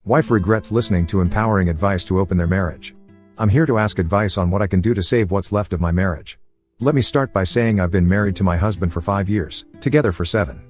Wife regrets listening to empowering advice to open their marriage. I'm here to ask advice on what I can do to save what's left of my marriage. Let me start by saying I've been married to my husband for 5 years, together for 7.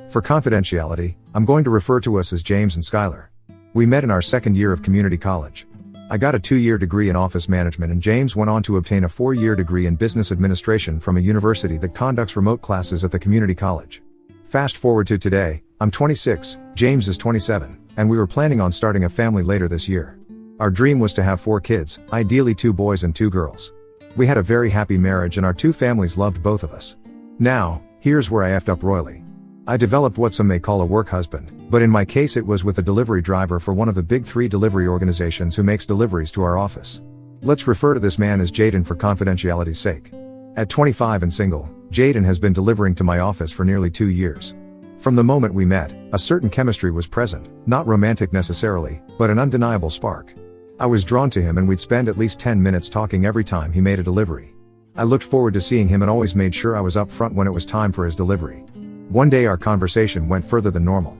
For confidentiality, I'm going to refer to us as James and Skylar. We met in our second year of community college. I got a 2-year degree in office management and James went on to obtain a 4-year degree in business administration from a university that conducts remote classes at the community college. Fast forward to today, I'm 26, James is 27, and we were planning on starting a family later this year. Our dream was to have 4 kids, ideally 2 boys and 2 girls. We had a very happy marriage and our 2 families loved both of us. Now, here's where I effed up royally. I developed what some may call a work husband, but in my case it was with a delivery driver for one of the big 3 delivery organizations who makes deliveries to our office. Let's refer to this man as Jaden for confidentiality's sake. At 25 and single, Jaden has been delivering to my office for nearly 2 years. From the moment we met, a certain chemistry was present, not romantic necessarily, but an undeniable spark. I was drawn to him and we'd spend at least 10 minutes talking every time he made a delivery. I looked forward to seeing him and always made sure I was up front when it was time for his delivery. One day our conversation went further than normal.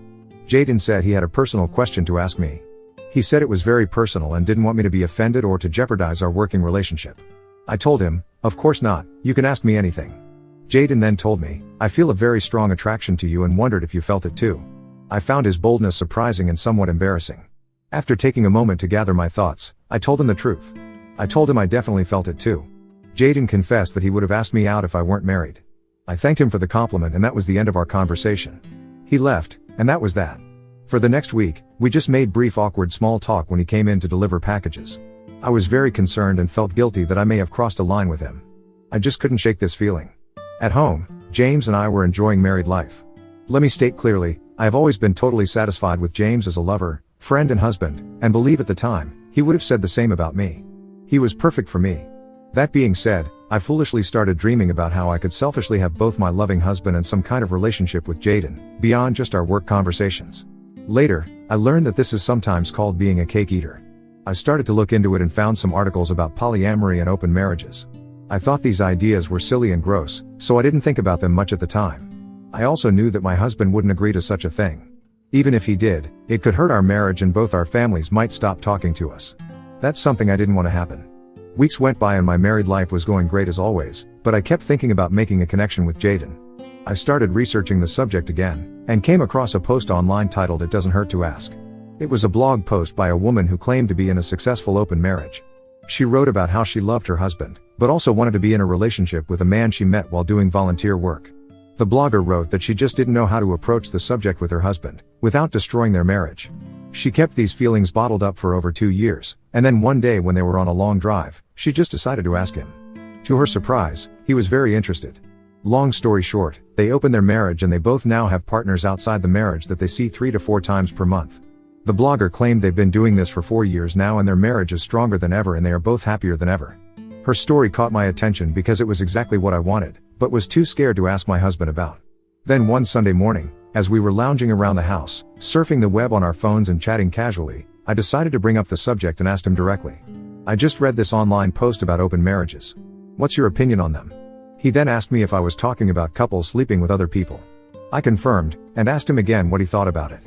Jaden said he had a personal question to ask me. He said it was very personal and didn't want me to be offended or to jeopardize our working relationship. I told him, of course not, you can ask me anything. Jaden then told me, I feel a very strong attraction to you and wondered if you felt it too. I found his boldness surprising and somewhat embarrassing. After taking a moment to gather my thoughts, I told him the truth. I told him I definitely felt it too. Jaden confessed that he would have asked me out if I weren't married. I thanked him for the compliment and that was the end of our conversation. He left, and that was that. For the next week, we just made brief awkward small talk when he came in to deliver packages. I was very concerned and felt guilty that I may have crossed a line with him. I just couldn't shake this feeling. At home, James and I were enjoying married life. Let me state clearly, I have always been totally satisfied with James as a lover, friend and husband, and believe at the time, he would have said the same about me. He was perfect for me. That being said, I foolishly started dreaming about how I could selfishly have both my loving husband and some kind of relationship with Jaden, beyond just our work conversations. Later, I learned that this is sometimes called being a cake eater. I started to look into it and found some articles about polyamory and open marriages. I thought these ideas were silly and gross, so I didn't think about them much at the time. I also knew that my husband wouldn't agree to such a thing. Even if he did, it could hurt our marriage and both our families might stop talking to us. That's something I didn't want to happen. Weeks went by and my married life was going great as always, but I kept thinking about making a connection with Jaden. I started researching the subject again, and came across a post online titled "It Doesn't Hurt to Ask." It was a blog post by a woman who claimed to be in a successful open marriage. She wrote about how she loved her husband, but also wanted to be in a relationship with a man she met while doing volunteer work. The blogger wrote that she just didn't know how to approach the subject with her husband, without destroying their marriage. She kept these feelings bottled up for over 2 years, and then one day when they were on a long drive, she just decided to ask him. To her surprise, he was very interested. Long story short, they opened their marriage and they both now have partners outside the marriage that they see 3 to 4 times per month. The blogger claimed they've been doing this for 4 years now and their marriage is stronger than ever and they are both happier than ever. Her story caught my attention because it was exactly what I wanted, but was too scared to ask my husband about. Then one Sunday morning, as we were lounging around the house, surfing the web on our phones and chatting casually, I decided to bring up the subject and asked him directly. I just read this online post about open marriages. What's your opinion on them? He then asked me if I was talking about couples sleeping with other people. I confirmed, and asked him again what he thought about it.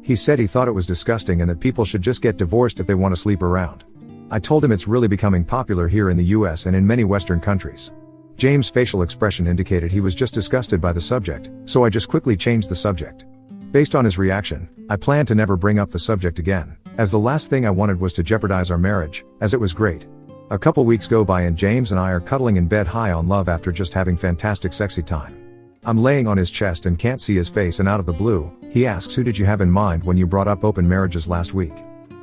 He said he thought it was disgusting and that people should just get divorced if they want to sleep around. I told him it's really becoming popular here in the US and in many Western countries. James' facial expression indicated he was just disgusted by the subject, so I just quickly changed the subject. Based on his reaction, I planned to never bring up the subject again, as the last thing I wanted was to jeopardize our marriage, as it was great. A couple weeks go by and James and I are cuddling in bed high on love after just having fantastic sexy time. I'm laying on his chest and can't see his face and out of the blue, he asks, who did you have in mind when you brought up open marriages last week?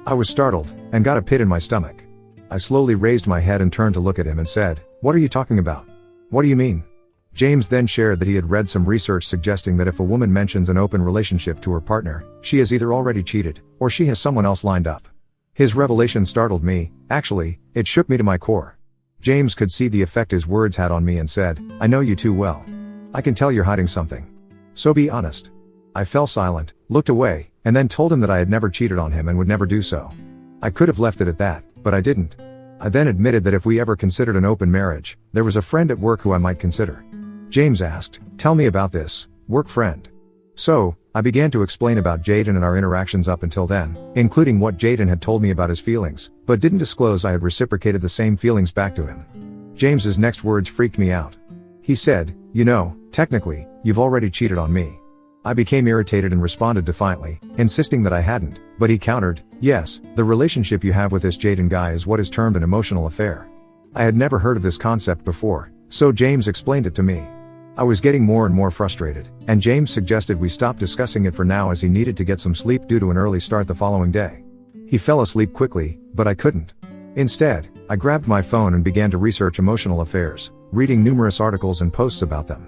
I was startled, and got a pit in my stomach. I slowly raised my head and turned to look at him and said, what are you talking about? What do you mean? James then shared that he had read some research suggesting that if a woman mentions an open relationship to her partner, she has either already cheated, or she has someone else lined up. His revelation startled me, actually, it shook me to my core. James could see the effect his words had on me and said, I know you too well. I can tell you're hiding something. So be honest. I fell silent, looked away, and then told him that I had never cheated on him and would never do so. I could have left it at that, but I didn't. I then admitted that if we ever considered an open marriage, there was a friend at work who I might consider. James asked, tell me about this, work friend. So, I began to explain about Jaden and our interactions up until then, including what Jaden had told me about his feelings, but didn't disclose I had reciprocated the same feelings back to him. James's next words freaked me out. He said, "You know, technically, you've already cheated on me." I became irritated and responded defiantly, insisting that I hadn't, but he countered, "Yes, the relationship you have with this Jaden guy is what is termed an emotional affair." I had never heard of this concept before, so James explained it to me. I was getting more and more frustrated, and James suggested we stop discussing it for now as he needed to get some sleep due to an early start the following day. He fell asleep quickly, but I couldn't. Instead, I grabbed my phone and began to research emotional affairs, reading numerous articles and posts about them.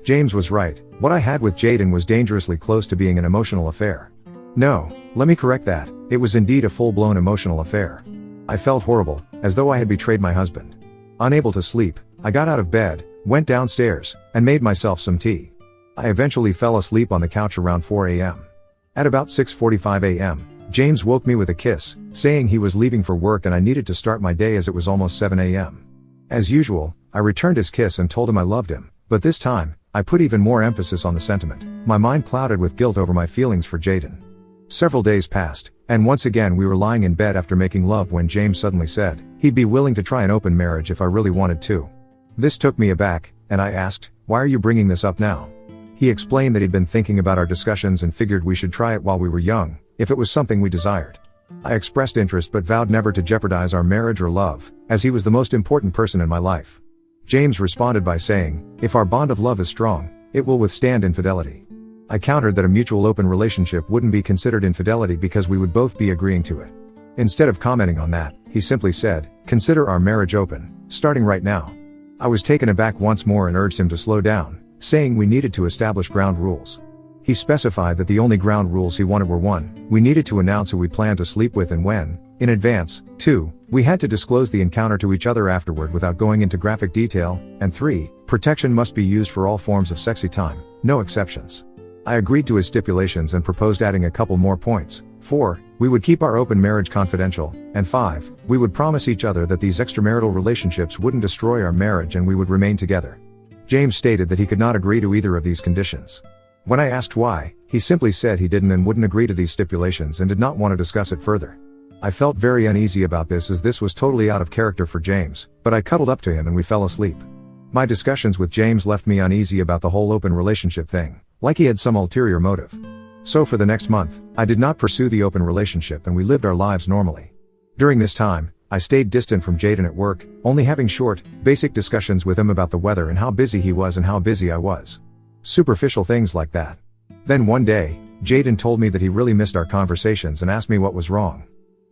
James was right, what I had with Jaden was dangerously close to being an emotional affair. No, let me correct that, it was indeed a full-blown emotional affair. I felt horrible, as though I had betrayed my husband. Unable to sleep, I got out of bed, went downstairs, and made myself some tea. I eventually fell asleep on the couch around 4 a.m. At about 6:45 a.m., James woke me with a kiss, saying he was leaving for work and I needed to start my day as it was almost 7 a.m. As usual, I returned his kiss and told him I loved him, but this time, I put even more emphasis on the sentiment, my mind clouded with guilt over my feelings for Jaden. Several days passed, and once again we were lying in bed after making love when James suddenly said, he'd be willing to try an open marriage if I really wanted to. This took me aback, and I asked, "Why are you bringing this up now?" He explained that he'd been thinking about our discussions and figured we should try it while we were young, if it was something we desired. I expressed interest but vowed never to jeopardize our marriage or love, as he was the most important person in my life. James responded by saying, "If our bond of love is strong, it will withstand infidelity." I countered that a mutual open relationship wouldn't be considered infidelity because we would both be agreeing to it. Instead of commenting on that, he simply said, "Consider our marriage open, starting right now." I was taken aback once more and urged him to slow down, saying we needed to establish ground rules. He specified that the only ground rules he wanted were 1, we needed to announce who we planned to sleep with and when, in advance, 2, we had to disclose the encounter to each other afterward without going into graphic detail, and 3, protection must be used for all forms of sexy time, no exceptions. I agreed to his stipulations and proposed adding a couple more points. 4, we would keep our open marriage confidential, and 5, we would promise each other that these extramarital relationships wouldn't destroy our marriage and we would remain together. James stated that he could not agree to either of these conditions. When I asked why, he simply said he didn't and wouldn't agree to these stipulations and did not want to discuss it further. I felt very uneasy about this as this was totally out of character for James, but I cuddled up to him and we fell asleep. My discussions with James left me uneasy about the whole open relationship thing, like he had some ulterior motive. So for the next month, I did not pursue the open relationship and we lived our lives normally. During this time, I stayed distant from Jaden at work, only having short, basic discussions with him about the weather and how busy he was and how busy I was. Superficial things like that. Then one day, Jaden told me that he really missed our conversations and asked me what was wrong.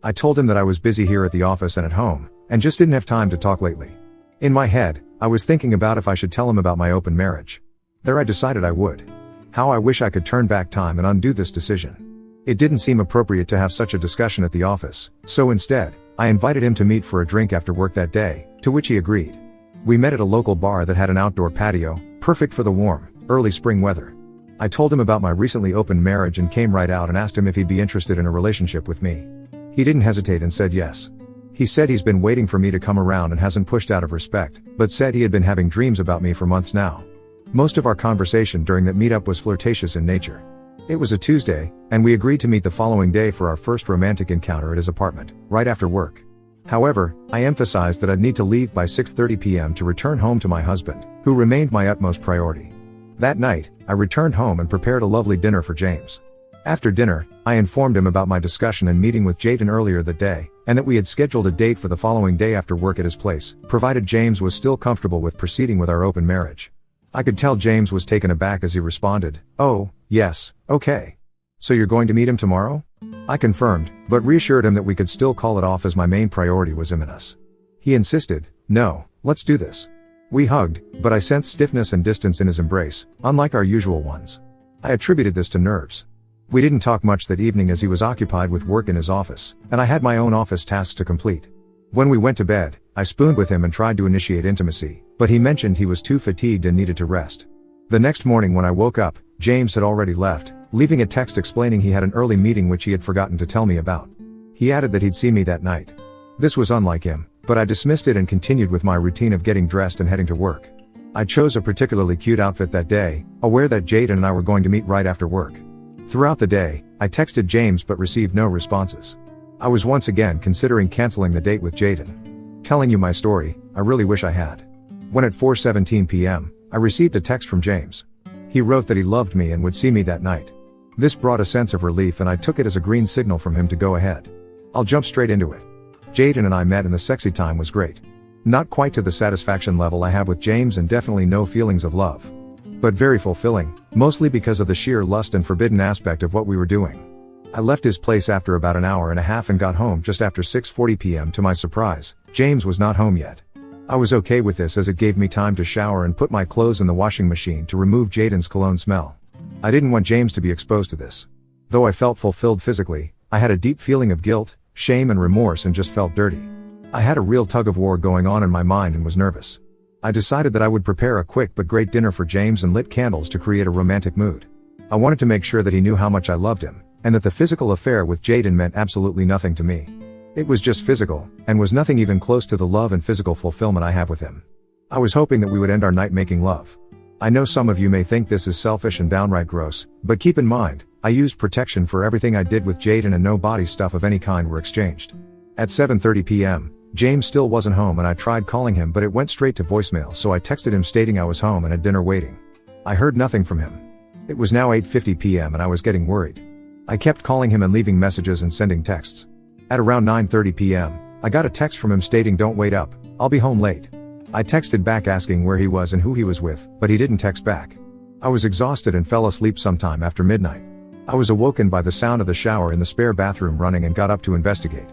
I told him that I was busy here at the office and at home, and just didn't have time to talk lately. In my head, I was thinking about if I should tell him about my open marriage. There I decided I would. How I wish I could turn back time and undo this decision. It didn't seem appropriate to have such a discussion at the office, so instead, I invited him to meet for a drink after work that day, to which he agreed. We met at a local bar that had an outdoor patio, perfect for the warm, early spring weather. I told him about my recently opened marriage and came right out and asked him if he'd be interested in a relationship with me. He didn't hesitate and said yes. He said he's been waiting for me to come around and hasn't pushed out of respect, but said he had been having dreams about me for months now. Most of our conversation during that meetup was flirtatious in nature. It was a Tuesday, and we agreed to meet the following day for our first romantic encounter at his apartment, right after work. However, I emphasized that I'd need to leave by 6:30 p.m. to return home to my husband, who remained my utmost priority. That night, I returned home and prepared a lovely dinner for James. After dinner, I informed him about my discussion and meeting with Jaden earlier that day, and that we had scheduled a date for the following day after work at his place, provided James was still comfortable with proceeding with our open marriage. I could tell James was taken aback as he responded, "Oh, yes, okay. So you're going to meet him tomorrow?" I confirmed, but reassured him that we could still call it off as my main priority was him and us. He insisted, "No, let's do this." We hugged, but I sensed stiffness and distance in his embrace, unlike our usual ones. I attributed this to nerves. We didn't talk much that evening as he was occupied with work in his office, and I had my own office tasks to complete. When we went to bed, I spooned with him and tried to initiate intimacy, but he mentioned he was too fatigued and needed to rest. The next morning when I woke up, James had already left, leaving a text explaining he had an early meeting which he had forgotten to tell me about. He added that he'd see me that night. This was unlike him, but I dismissed it and continued with my routine of getting dressed and heading to work. I chose a particularly cute outfit that day, aware that Jaden and I were going to meet right after work. Throughout the day, I texted James but received no responses. I was once again considering canceling the date with Jaden. Telling you my story, I really wish I had. When at 4:17 p.m., I received a text from James. He wrote that he loved me and would see me that night. This brought a sense of relief and I took it as a green signal from him to go ahead. I'll jump straight into it. Jaden and I met and the sexy time was great. Not quite to the satisfaction level I have with James and definitely no feelings of love. But very fulfilling, mostly because of the sheer lust and forbidden aspect of what we were doing. I left his place after about an hour and a half and got home just after 6:40 p.m. To my surprise, James was not home yet. I was okay with this as it gave me time to shower and put my clothes in the washing machine to remove Jaden's cologne smell. I didn't want James to be exposed to this. Though I felt fulfilled physically, I had a deep feeling of guilt, shame and remorse and just felt dirty. I had a real tug-of-war going on in my mind and was nervous. I decided that I would prepare a quick but great dinner for James and lit candles to create a romantic mood. I wanted to make sure that he knew how much I loved him, and that the physical affair with Jaden meant absolutely nothing to me. It was just physical, and was nothing even close to the love and physical fulfillment I have with him. I was hoping that we would end our night making love. I know some of you may think this is selfish and downright gross, but keep in mind, I used protection for everything I did with Jaden and no body stuff of any kind were exchanged. At 7:30 p.m., James still wasn't home and I tried calling him but it went straight to voicemail, so I texted him stating I was home and had dinner waiting. I heard nothing from him. It was now 8:50 p.m. and I was getting worried. I kept calling him and leaving messages and sending texts. At around 9:30 p.m., I got a text from him stating don't wait up, I'll be home late. I texted back asking where he was and who he was with, but he didn't text back. I was exhausted and fell asleep sometime after midnight. I was awoken by the sound of the shower in the spare bathroom running and got up to investigate.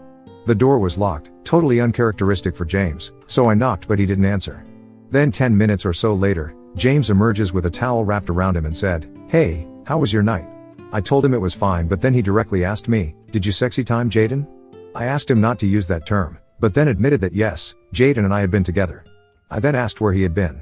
The door was locked, totally uncharacteristic for James, so I knocked but he didn't answer. Then 10 minutes or so later, James emerges with a towel wrapped around him and said, "Hey, how was your night?" I told him it was fine but then he directly asked me, "Did you sexy time Jaden?" I asked him not to use that term, but then admitted that yes, Jaden and I had been together. I then asked where he had been.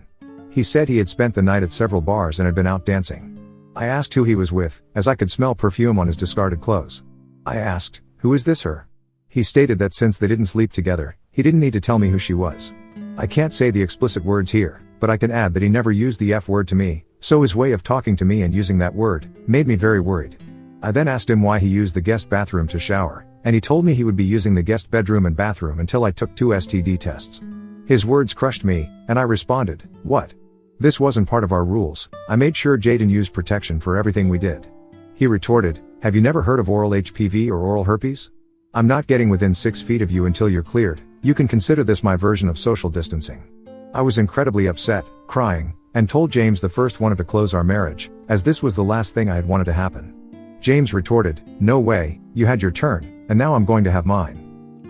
He said he had spent the night at several bars and had been out dancing. I asked who he was with, as I could smell perfume on his discarded clothes. I asked, "Who is this her?" He stated that since they didn't sleep together, he didn't need to tell me who she was. I can't say the explicit words here, but I can add that he never used the F word to me, so his way of talking to me and using that word made me very worried. I then asked him why he used the guest bathroom to shower, and he told me he would be using the guest bedroom and bathroom until I took 2 STD tests. His words crushed me, and I responded, "What? This wasn't part of our rules. I made sure Jaden used protection for everything we did." He retorted, "Have you never heard of oral HPV or oral herpes? I'm not getting within 6 feet of you until you're cleared. You can consider this my version of social distancing." I was incredibly upset, crying, and told James the first wanted to close our marriage, as this was the last thing I had wanted to happen. James retorted, "No way, you had your turn, and now I'm going to have mine."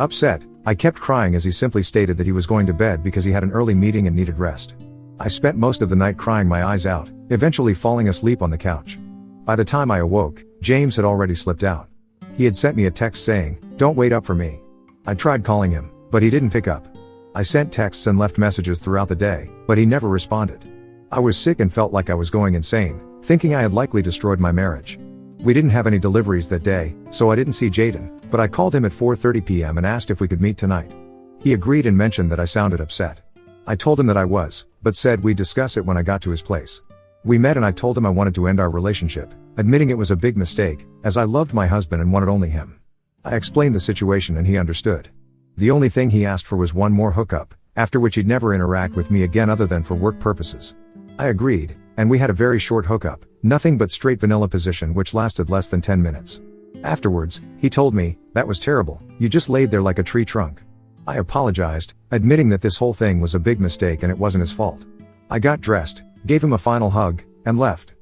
Upset, I kept crying as he simply stated that he was going to bed because he had an early meeting and needed rest. I spent most of the night crying my eyes out, eventually falling asleep on the couch. By the time I awoke, James had already slipped out. He had sent me a text saying, "Don't wait up for me." I tried calling him, but he didn't pick up. I sent texts and left messages throughout the day, but he never responded. I was sick and felt like I was going insane, thinking I had likely destroyed my marriage. We didn't have any deliveries that day, so I didn't see Jaden, but I called him at 4:30 p.m. and asked if we could meet tonight. He agreed and mentioned that I sounded upset. I told him that I was, but said we'd discuss it when I got to his place. We met and I told him I wanted to end our relationship, admitting it was a big mistake, as I loved my husband and wanted only him. I explained the situation and he understood. The only thing he asked for was one more hookup, after which he'd never interact with me again other than for work purposes. I agreed, and we had a very short hookup, nothing but straight vanilla position which lasted less than 10 minutes. Afterwards, he told me, "That was terrible, you just laid there like a tree trunk." I apologized, admitting that this whole thing was a big mistake and it wasn't his fault. I got dressed, gave him a final hug, and left.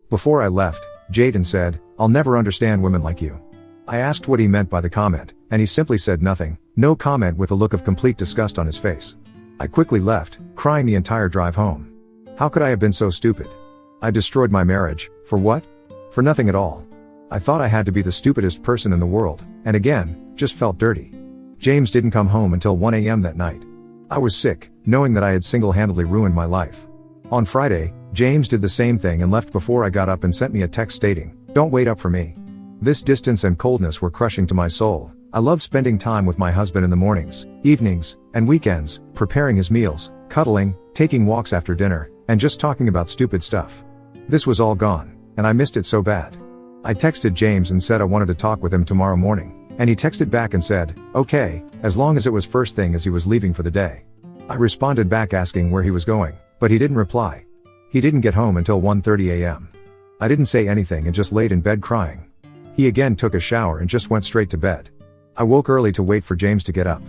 Before I left, Jaden said, "I'll never understand women like you." I asked what he meant by the comment, and he simply said nothing, no comment, with a look of complete disgust on his face. I quickly left, crying the entire drive home. How could I have been so stupid? I destroyed my marriage, for what? For nothing at all. I thought I had to be the stupidest person in the world, and again, just felt dirty. James didn't come home until 1 a.m. that night. I was sick, knowing that I had single-handedly ruined my life. On Friday, James did the same thing and left before I got up and sent me a text stating, "Don't wait up for me." This distance and coldness were crushing to my soul. I loved spending time with my husband in the mornings, evenings, and weekends, preparing his meals, cuddling, taking walks after dinner, and just talking about stupid stuff. This was all gone, and I missed it so bad. I texted James and said I wanted to talk with him tomorrow morning, and he texted back and said, okay, as long as it was first thing as he was leaving for the day. I responded back asking where he was going, but he didn't reply. He didn't get home until 1:30 a.m. I didn't say anything and just laid in bed crying. He again took a shower and just went straight to bed. I woke early to wait for James to get up.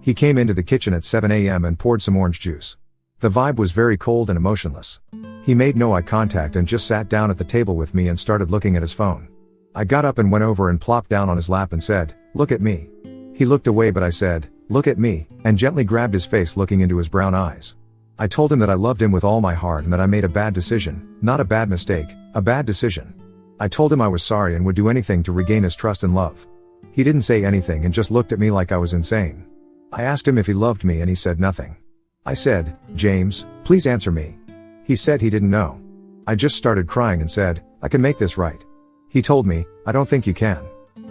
He came into the kitchen at 7 a.m. and poured some orange juice. The vibe was very cold and emotionless. He made no eye contact and just sat down at the table with me and started looking at his phone. I got up and went over and plopped down on his lap and said, look at me. He looked away, but I said, look at me, and gently grabbed his face, looking into his brown eyes. I told him that I loved him with all my heart and that I made a bad decision, not a bad mistake, a bad decision. I told him I was sorry and would do anything to regain his trust and love. He didn't say anything and just looked at me like I was insane. I asked him if he loved me and he said nothing. I said, James, please answer me. He said he didn't know. I just started crying and said, I can make this right. He told me, I don't think you can.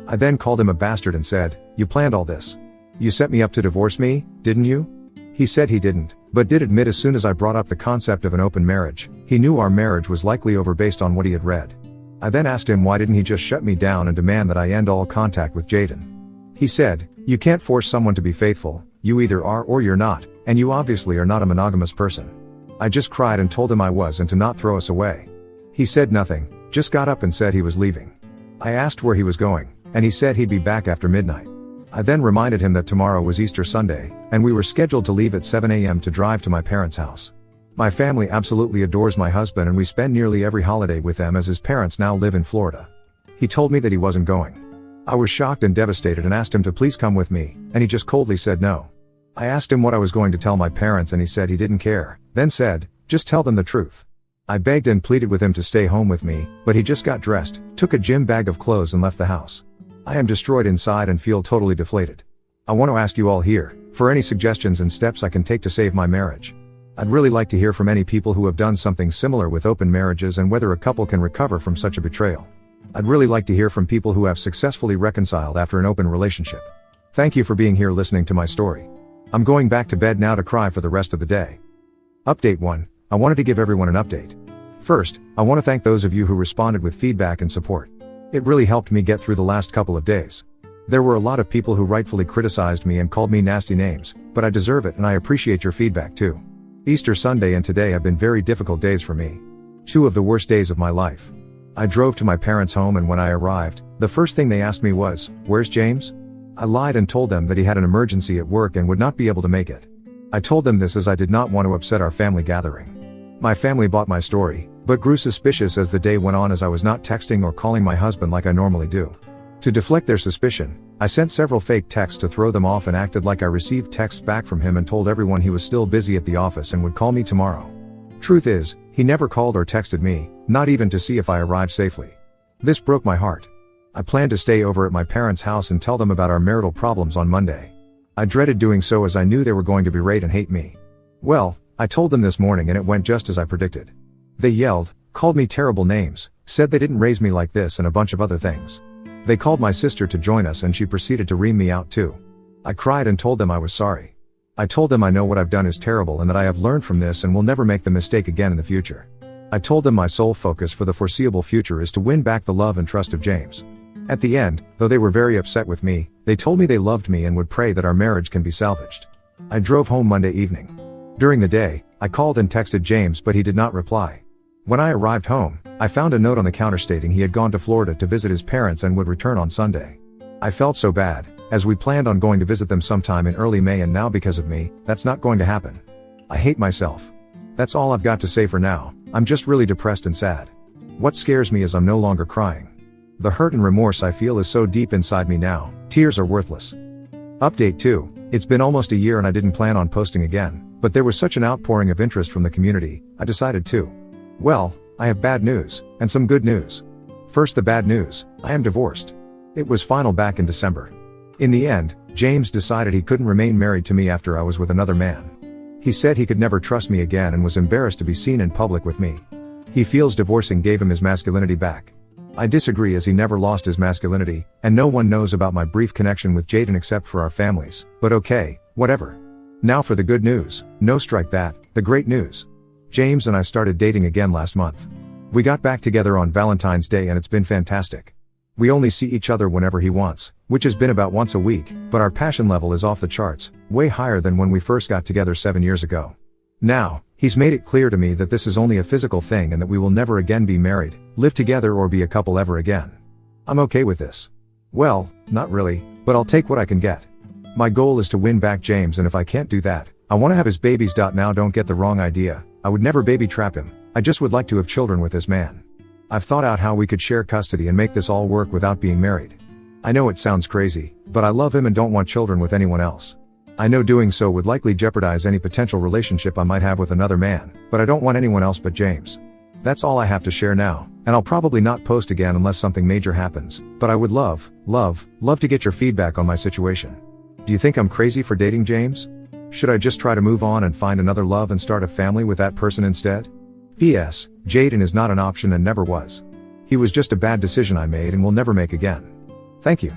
I then called him a bastard and said, you planned all this. You set me up to divorce me, didn't you? He said he didn't, but did admit as soon as I brought up the concept of an open marriage, he knew our marriage was likely over based on what he had read. I then asked him why didn't he just shut me down and demand that I end all contact with Jaden. He said, you can't force someone to be faithful, you either are or you're not, and you obviously are not a monogamous person. I just cried and told him I was and to not throw us away. He said nothing, just got up and said he was leaving. I asked where he was going, and he said he'd be back after midnight. I then reminded him that tomorrow was Easter Sunday, and we were scheduled to leave at 7 a.m. to drive to my parents' house. My family absolutely adores my husband and we spend nearly every holiday with them as his parents now live in Florida. He told me that he wasn't going. I was shocked and devastated and asked him to please come with me, and he just coldly said no. I asked him what I was going to tell my parents and he said he didn't care, then said, just tell them the truth. I begged and pleaded with him to stay home with me, but he just got dressed, took a gym bag of clothes and left the house. I am destroyed inside and feel totally deflated. I want to ask you all here, for any suggestions and steps I can take to save my marriage. I'd really like to hear from any people who have done something similar with open marriages and whether a couple can recover from such a betrayal. I'd really like to hear from people who have successfully reconciled after an open relationship. Thank you for being here listening to my story. I'm going back to bed now to cry for the rest of the day. Update 1. I wanted to give everyone an update. First, I want to thank those of you who responded with feedback and support. It really helped me get through the last couple of days. There were a lot of people who rightfully criticized me and called me nasty names, but I deserve it and I appreciate your feedback too. Easter Sunday and today have been very difficult days for me. 2 of the worst days of my life. I drove to my parents' home and when I arrived, the first thing they asked me was, where's James? I lied and told them that he had an emergency at work and would not be able to make it. I told them this as I did not want to upset our family gathering. My family bought my story, but grew suspicious as the day went on as I was not texting or calling my husband like I normally do. To deflect their suspicion, I sent several fake texts to throw them off and acted like I received texts back from him and told everyone he was still busy at the office and would call me tomorrow. Truth is, he never called or texted me, not even to see if I arrived safely. This broke my heart. I planned to stay over at my parents' house and tell them about our marital problems on Monday. I dreaded doing so as I knew they were going to berate and hate me. Well, I told them this morning and it went just as I predicted. They yelled, called me terrible names, said they didn't raise me like this and a bunch of other things. They called my sister to join us and she proceeded to ream me out too. I cried and told them I was sorry. I told them I know what I've done is terrible and that I have learned from this and will never make the mistake again in the future. I told them my sole focus for the foreseeable future is to win back the love and trust of James. At the end, though they were very upset with me, they told me they loved me and would pray that our marriage can be salvaged. I drove home Monday evening. During the day, I called and texted James but he did not reply. When I arrived home, I found a note on the counter stating he had gone to Florida to visit his parents and would return on Sunday. I felt so bad, as we planned on going to visit them sometime in early May and now because of me, that's not going to happen. I hate myself. That's all I've got to say for now. I'm just really depressed and sad. What scares me is I'm no longer crying. The hurt and remorse I feel is so deep inside me now, tears are worthless. Update 2. It's been almost a year and I didn't plan on posting again, but there was such an outpouring of interest from the community, I decided to. Well, I have bad news, and some good news. First the bad news, I am divorced. It was final back in December. In the end, James decided he couldn't remain married to me after I was with another man. He said he could never trust me again and was embarrassed to be seen in public with me. He feels divorcing gave him his masculinity back. I disagree as he never lost his masculinity, and no one knows about my brief connection with Jaden except for our families, but okay, whatever. Now for the good news, no strike that, the great news. James and I started dating again last month. We got back together on Valentine's Day and it's been fantastic. We only see each other whenever he wants, which has been about once a week, but our passion level is off the charts, way higher than when we first got together 7 years ago. Now, he's made it clear to me that this is only a physical thing and that we will never again be married, live together or be a couple ever again. I'm okay with this. Well, not really, but I'll take what I can get. My goal is to win back James, and if I can't do that, I want to have his babies. Now don't get the wrong idea, I would never baby trap him, I just would like to have children with this man. I've thought out how we could share custody and make this all work without being married. I know it sounds crazy, but I love him and don't want children with anyone else. I know doing so would likely jeopardize any potential relationship I might have with another man, but I don't want anyone else but James. That's all I have to share now, and I'll probably not post again unless something major happens, but I would love to get your feedback on my situation. Do you think I'm crazy for dating James? Should I just try to move on and find another love and start a family with that person instead? P.S. Jaden is not an option and never was. He was just a bad decision I made and will never make again. Thank you.